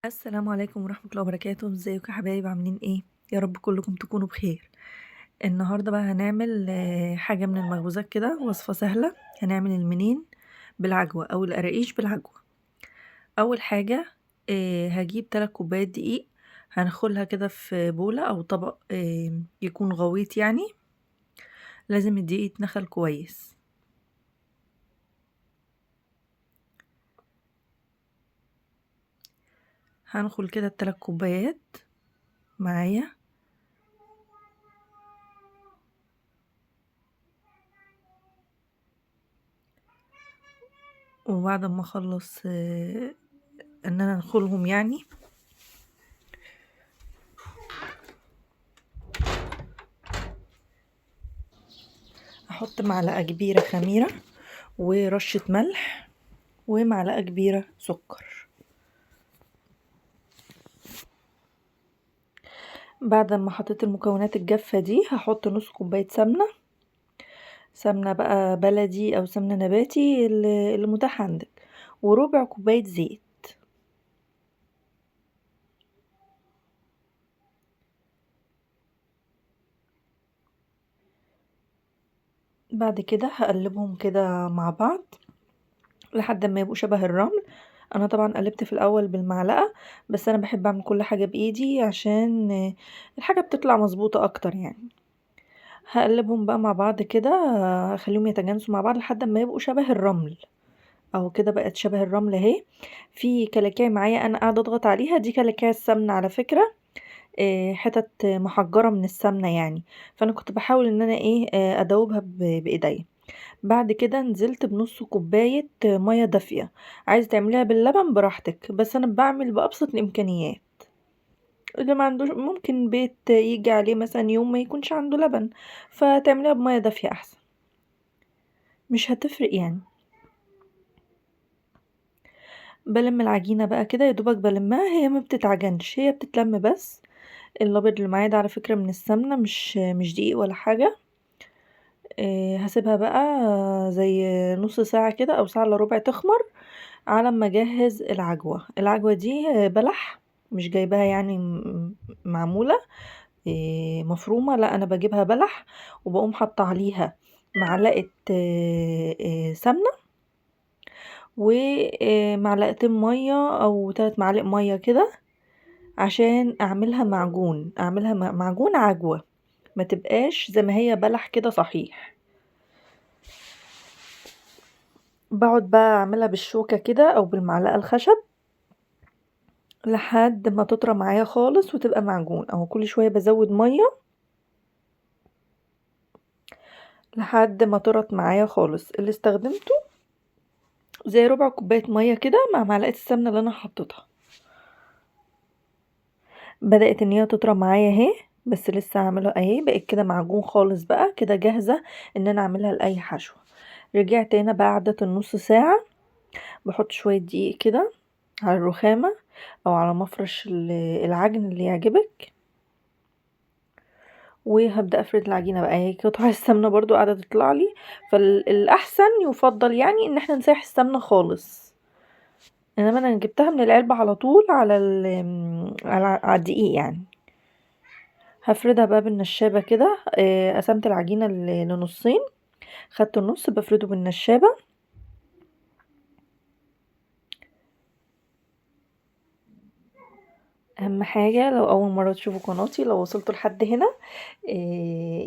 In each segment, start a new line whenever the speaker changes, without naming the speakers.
السلام عليكم ورحمة الله وبركاته، ازيكم يا حبايب عاملين ايه؟ يا رب كلكم تكونوا بخير. النهاردة بقى هنعمل حاجة من المخبوزات كده، وصفة سهلة. هنعمل المنين بالعجوة او القراقيش بالعجوة. اول حاجة هجيب 3 كوبايات دقيق، هنخلها كده في بولة او طبق يكون غويط يعني. لازم الدقيق يتنخل كويس. هنخل كده ال3 كوبايات معايا. وبعد ما اخلص ان انا انخلهم يعني، احط معلقة كبيرة خميرة ورشة ملح ومعلقة كبيرة سكر. بعد ما حطيت المكونات الجافة دي هحط نص كوباية سمنة بقى بلدي او سمنة نباتي اللي متاح عندك، وربع كوباية زيت. بعد كده هقلبهم كده مع بعض لحد ما يبقوا شبه الرمل. انا طبعا قلبت في الاول بالمعلقة، بس انا بحب اعمل كل حاجة بايدي عشان الحاجة بتطلع مظبوطة اكتر يعني. هقلبهم بقى مع بعض كده، هخليهم يتجانسوا مع بعض لحد ما يبقوا شبه الرمل. اهو كده بقت شبه الرمل اهي. في كلاكيع معايا انا قاعده اضغط عليها، دي كلاكيع السمنه على فكره. حتت محجره من السمنه يعني. فانا كنت بحاول ان انا ادوبها بايديا. بعد كده نزلت بنص كوبايه ميه دافيه. عايزه تعمليها باللبن براحتك، بس انا بعمل بابسط الامكانيات. اللي ما عندوش ممكن بيت يجي عليه مثلا يوم ما يكونش عنده لبن، فتعمليها بميه دافيه احسن. مش هتفرق يعني. بلم العجينة بقى كده، يا دوبك بلمها، هي ما بتتعجنش، هي بتتلم بس. الابيض اللي معايا ده على فكرة من السمنة، مش دقيق ولا حاجة. هسيبها بقى زي نص ساعة كده او ساعة الا ربع تخمر، على ما اجهز العجوة دي بلح. مش جايباها يعني معمولة مفرومة، لا انا بجيبها بلح. وبقوم حاطة عليها معلقة سمنة، ومعلقتين مية او 3 معالق مية كده، عشان اعملها معجون، اعملها معجون عجوة، ما تبقاش زي ما هي بلح كده صحيح. بقعد بقى اعملها بالشوكة كده او بالمعلقة الخشب لحد ما تطرى معايا خالص وتبقى معجون. او كل شوية بزود مية لحد ما طرت معايا خالص. اللي استخدمته زي ربع كوباية مية كده مع معلقة السمنة اللي انا حطيتها. بدأت ان هي تطرى معايا اهي، بس لسه هعملها اهي، بقت كده معجون خالص بقى كده، جاهزة ان انا اعملها لاي حشوة. رجعت هنا بعد النص ساعة، بحط شوية دقيق كده على الرخامة او على مفرش العجن اللي يعجبك، وهبدأ افرد العجينة بقى. هي قطع السمنة برضو قاعدة تطلع لي، فالاحسن يفضل يعني ان احنا نسيح السمنة خالص. انما انا جبتها من العلبة على طول على على الدقيق يعني. هفردها بقى بالنشابة كده. قسمت العجينة لنصين، خدت النص بفرده بالنشابة. اهم حاجة لو اول مرة تشوفوا قناتي، لو وصلتوا لحد هنا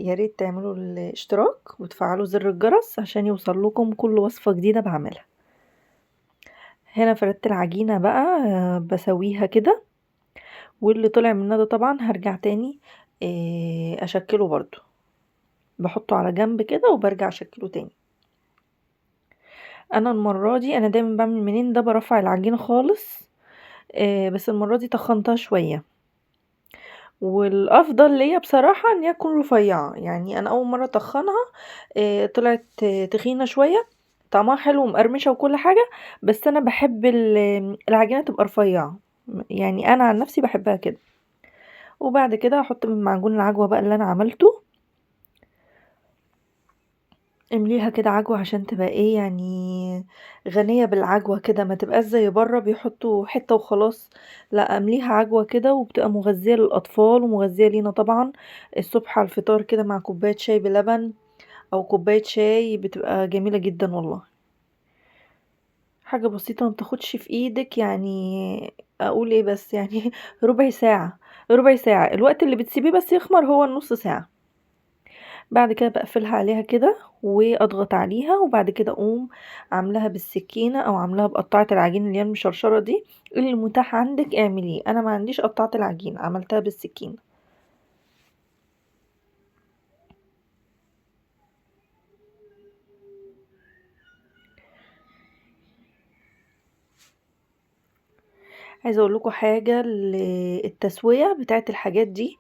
يا ريت تعملوا الاشتراك وتفعلوا زر الجرس عشان يوصل لكم كل وصفة جديدة بعملها. هنا فردت العجينة بقى، بسويها كده، واللي طلع منها ده طبعا هرجع تاني اشكله برضو. بحطه على جنب كده وبرجع اشكله تاني. انا المرة دي انا دايما بعمل منين ده برفع العجينة خالص، بس المرة دي تخنتها شوية. والافضل ليا بصراحة ان هي تكون رفيعة. يعني انا اول مرة تخنها طلعت تخينة شوية. طعمها حلو ومقرمشة وكل حاجة، بس انا بحب العجينة تبقى رفيعة. يعني انا عن نفسي بحبها كده. وبعد كده هحط من معجون العجوة بقى اللي انا عملته امليها كده عجوة عشان تبقى ايه يعني غنية بالعجوة كده، ما تبقاش زي بره بيحطوا حتة وخلاص. لا، امليها عجوة كده وبتبقى مغذية للأطفال ومغذية لينا طبعا. الصبح على الفطار كده مع كوباية شاي بلبن او كوباية شاي بتبقى جميلة جدا والله. حاجة بسيطة ما بتاخدش في ايدك يعني. اقول ايه بس يعني ربع ساعة. ربع ساعة الوقت اللي بتسيبيه بس يخمر هو النص ساعة. بعد كده بقفلها عليها كده واضغط عليها، وبعد كده اقوم عاملاها بالسكينة او عاملاها بقطعة العجين اللي هي المشرشرة دي. اللي المتاح عندك اعمليه، انا ما عنديش قطعة العجين عملتها بالسكينة. عايزة اقول لكم حاجة، التسوية بتاعت الحاجات دي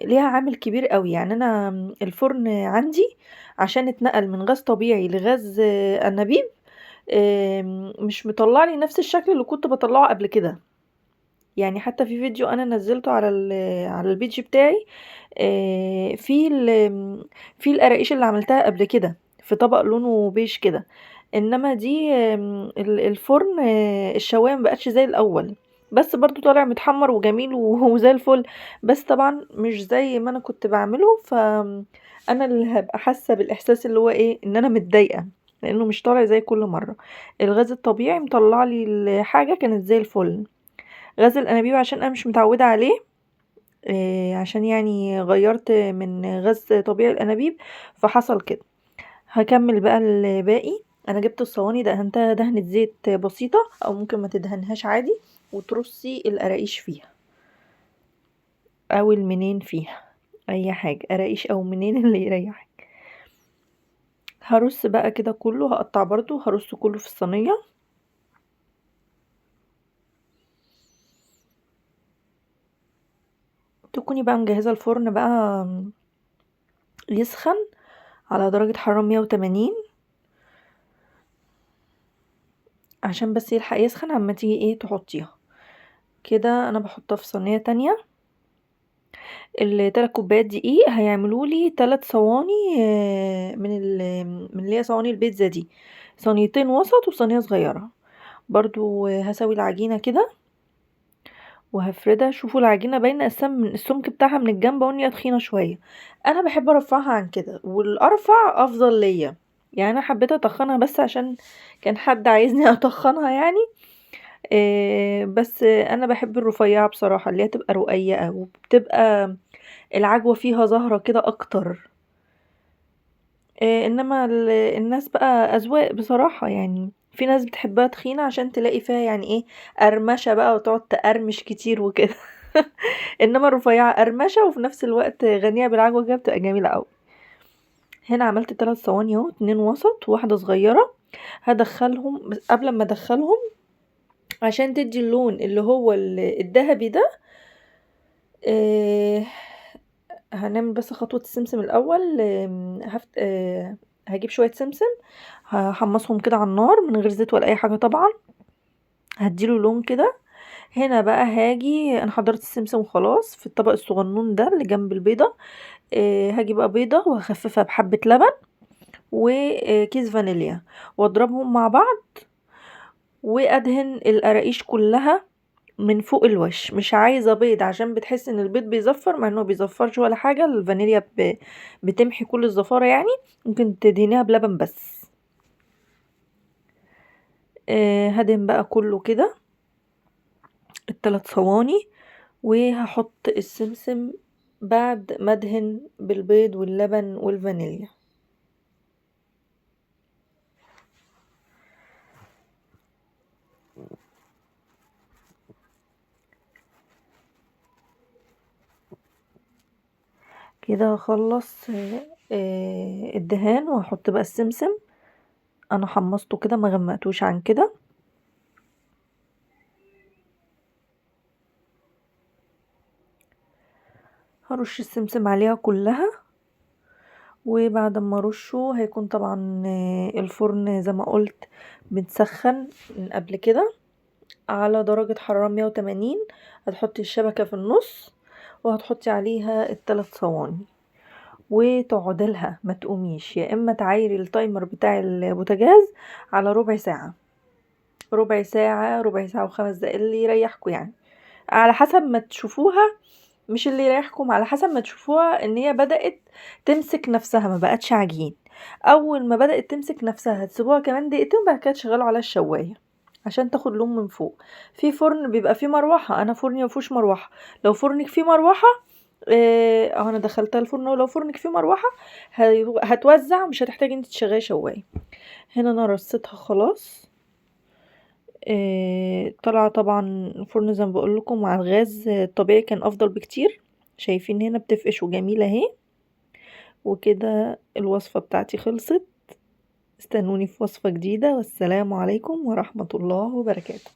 ليها عامل كبير قوي. يعني انا الفرن عندي عشان اتنقل من غاز طبيعي لغاز انابيب، مش مطلع لي نفس الشكل اللي كنت بطلعه قبل كده. يعني حتى في فيديو انا نزلته على البيج بتاعي، في في القراقيش اللي عملتها قبل كده في طبق لونه بيج كده. انما دي الفرن الشوايه مبقتش زي الاول، بس برضو طالع متحمر وجميل وزي الفل. بس طبعا مش زي ما انا كنت بعمله، انا اللي هبقى حاسه بالاحساس اللي هو ايه، ان انا متضايقه لانه مش طالع زي كل مره. الغاز الطبيعي مطلع لي الحاجه كانت زي الفل. غاز الانابيب عشان انا مش متعوده عليه، عشان يعني غيرت من غاز طبيعي الانابيب فحصل كده. هكمل بقى الباقي. انا جبت الصواني دهنتها دهنة زيت بسيطة، او ممكن ما تدهنهاش عادي، وترصي القراقيش فيها او المنين فيها، اي حاجة قراقيش او منين اللي يريحك. هرص بقى كده كله، هقطع برضو هرص كله في الصينية. تكوني بقى مجهزة الفرن بقى يسخن على درجة حرارة 180، عشان بس يلحق يسخن عما تيجي ايه تحطيها. كده انا بحطها في صينية تانية. ال3 كوبايات دقيق هيعملوا لي 3 صواني من اللي هي صواني البيتزا دي، صينيتين وسط وصينية صغيرة. برضو هسوي العجينة كده وهفردها. شوفوا العجينة باينة اساسا من السمك بتاعها من الجنب وهي تخينة شوية. انا بحب ارفعها عن كده، والارفع افضل ليا. يعني انا حبيت اتخنها بس عشان كان حد عايزني اتخنها يعني. بس انا بحب الرفيعة بصراحة، اللي هي تبقى رقيقة وبتبقى العجوة فيها زهرة كده اكتر. انما الناس بقى اذواق بصراحة. يعني في ناس بتحبها تخينة عشان تلاقي فيها يعني ايه قرمشة بقى وتقعد تقرمش كتير وكده. انما الرفيعة قرمشة وفي نفس الوقت غنية بالعجوة كده بتبقى جميلة اوي. هنا عملت 3 صواني اهو، 2 وسط وواحدة صغيرة. هدخلهم، بس قبل ما ادخلهم عشان تدي اللون اللي هو الذهبي ده، آه، هنعمل بس خطوة السمسم الأول. هجيب شوية سمسم، هحمصهم كده على النار من غير زيت ولا أي حاجة طبعا، هديله لون كده. هنا بقى هاجي أنا حضرت السمسم وخلاص في الطبق الصغنون ده اللي جنب البيضة. هاجي بقى بيضة وهخففها بحبة لبن وكيس فانيليا، واضربهم مع بعض، وادهن القراقيش كلها من فوق الوش. مش عايزة بيض عشان بتحس ان البيض بيزفر، مع انه بيزفرش ولا حاجة. الفانيليا بتمحي كل الزفارة يعني. ممكن تدهنيها بلبن بس. هدهن بقى كله كده ال3 صواني، وهحط السمسم بعد ما ادهن بالبيض واللبن والفانيليا. كده هخلص الدهان، وهحط بقى السمسم. انا حمصته كده ما غمقتوش عن كده. هرش السمسم عليها كلها، وبعد ما ارشه هيكون طبعا الفرن زي ما قلت متسخن من قبل كده على درجة حرارة 180. هتحطي الشبكة في النص وهتحطي عليها ال3 صواني، وتقعدي لها ما تقوميش، يا اما تعايري التايمر بتاع البوتاجاز على ربع ساعة، ربع ساعة، ربع ساعة و5 دقايق اللي يريحكوا يعني، على حسب ما تشوفوها. مش اللي يريحكم، على حسب ما تشوفوها ان هي بدأت تمسك نفسها، ما بقتش عجين. اول ما بدأت تمسك نفسها هتسيبوها كمان دقيقتين، بعد كده تشغلوا على الشواية عشان تاخد لون من فوق. في فرن بيبقى فيه مروحة، انا فرني مفيهوش مروحة. لو فرنك فيه مروحة اهو انا دخلتها الفرن، ولو فرنك فيه مروحة هتوزع، مش هتحتاجي انت تشغلي شواية. هنا انا رصيتها خلاص. طالعة طبعا الفرن زي ما بقول لكم، مع الغاز الطبيعي كان افضل بكتير. شايفين هنا بتفقش وجميلة اهي. وكده الوصفة بتاعتي خلصت. استنوني في وصفة جديدة، والسلام عليكم ورحمة الله وبركاته.